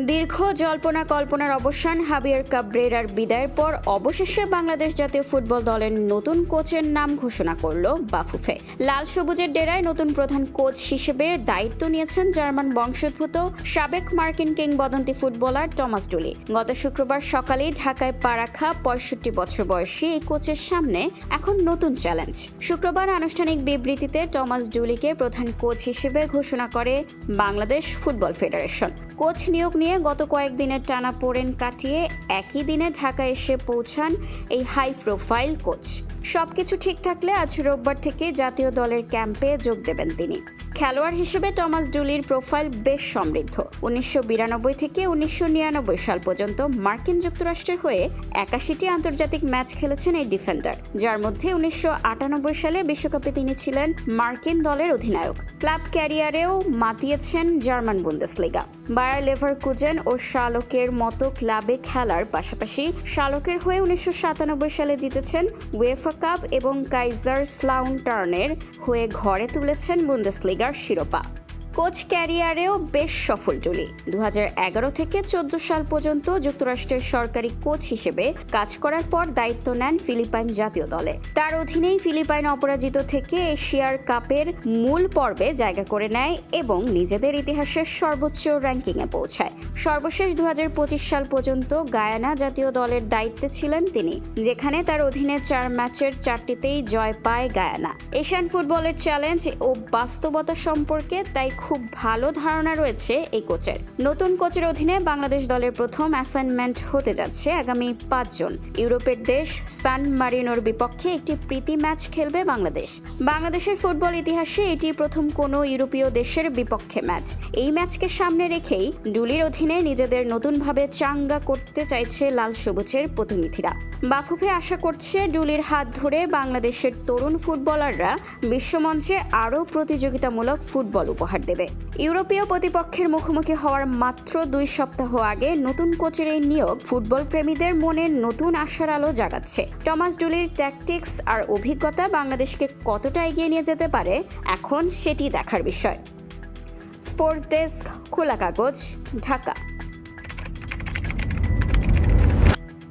দীর্ঘ জল্পনা কল্পনার অবসান, হাবিয়ার কাবরেরার বিদায়ের পর অবশেষে বাংলাদেশ জাতীয় ফুটবল দলের নতুন কোচের নাম ঘোষণা করল বাফুফে। লাল সবুজের ডেরায় নতুন প্রধান কোচ হিসেবে দায়িত্ব নিয়েছেন জার্মান বংশোদ্ভূত সাবেক মার্কিন কিংবদন্তি ফুটবলার টমাস ডুলি। গত শুক্রবার সকালেই ঢাকায় পা রাখা ৬৫ বছর বয়সী এই কোচের সামনে এখন নতুন চ্যালেঞ্জ। শুক্রবার আনুষ্ঠানিক বিবৃতিতে টমাস ডুলিকে প্রধান কোচ হিসেবে ঘোষণা করে বাংলাদেশ ফুটবল ফেডারেশন। কোচ নিয়োগ নিয়ে গত কয়েকদিনের টানাপোড়েন কাটিয়ে একই দিনে ঢাকায় এসে পৌঁছান এই হাই প্রোফাইল কোচ। সবকিছু ঠিক থাকলে আজ রোববার থেকে জাতীয় দলের ক্যাম্পে যোগ দেবেন তিনি। খেলোয়াড় হিসেবে টমাস ডুলির প্রোফাইল বেশ সমৃদ্ধ। ১৯৯২ থেকে ১৯৯৯ সাল পর্যন্ত মার্কিন যুক্তরাষ্ট্রের হয়ে ৮১টি আন্তর্জাতিক ম্যাচ খেলেছেন এই ডিফেন্ডার, যার মধ্যে ১৯৯৮ সালে বিশ্বকাপে তিনি ছিলেন মার্কিন দলের অধিনায়ক। ক্লাব ক্যারিয়ারেও মাতিয়েছেন জার্মান বুন্দেসলিগা। বায়ার লেভারকুজেন ও শালকের মতো ক্লাবে খেলার পাশাপাশি শালকের হয়ে ১৯৯৭ সালে জিতেছেন উয়েফা কাপ এবং কাইজারস্লাউটার্নের হয়ে ঘরে তুলেছেন বুন্দেসলিগার শিরোপা। কোচ ক্যারিয়ারেও বেশ সফল ডুলি। ২০১১ থেকে ১৪ সাল পর্যন্ত যুক্তরাষ্ট্রের সরকারি কোচ হিসেবে কাজ করার পর দায়িত্ব নেন ফিলিপাইন জাতীয় দলে। তার অধীনেই ফিলিপাইন অপরাজিত থেকে এশিয়ার কাপের মূল পর্বে জায়গা করে নেয় এবং নিজেদের ইতিহাসের সর্বোচ্চ র্যাঙ্কিংয়ে পৌঁছায়। সর্বশেষ ২০২৫ সাল পর্যন্ত গায়ানা জাতীয় দলের দায়িত্বে ছিলেন তিনি, যেখানে তার অধীনে ৪ ম্যাচের ৪টিতেই জয় পায় গায়ানা। এশিয়ান ফুটবলের চ্যালেঞ্জ ও বাস্তবতা সম্পর্কে তাই খুব ভালো ধারণা রয়েছে এই কোচের। নতুন কোচের অধীনে বাংলাদেশ দলের প্রথম অ্যাসাইনমেন্ট হতে যাচ্ছে আগামী ৫ জন। ইউরোপের দেশ সান মারিনোর বিপক্ষে একটি প্রীতি ম্যাচ খেলবে বাংলাদেশ। বাংলাদেশের ফুটবল ইতিহাসে এটি প্রথম কোনো ইউরোপীয় দেশের বিপক্ষে ম্যাচ। এই ম্যাচকে সামনে রেখেই ডুলির অধীনে নিজেদের নতুনভাবে চাঙ্গা করতে চাইছে লাল সবুজের প্রতিনিধিরা। বাফুফে আশা করছে ডুলির হাত ধরে বাংলাদেশের তরুণ ফুটবলাররা বিশ্বমঞ্চে আরও প্রতিযোগিতামূলক ফুটবল উপহার দেবে। ইউরোপীয় প্রতিপক্ষের মুখোমুখি হওয়ার মাত্র ২ সপ্তাহ আগে নতুন কোচের এই নিয়োগ ফুটবল প্রেমীদের মনে নতুন আশার আলো জাগাচ্ছে। টমাস ডুলির ট্যাকটিক্স আর অভিজ্ঞতা বাংলাদেশকে কতটা এগিয়ে নিয়ে যেতে পারে এখন সেটি দেখার বিষয়। স্পোর্টস ডেস্ক, খোলা কাগজ, ঢাকা।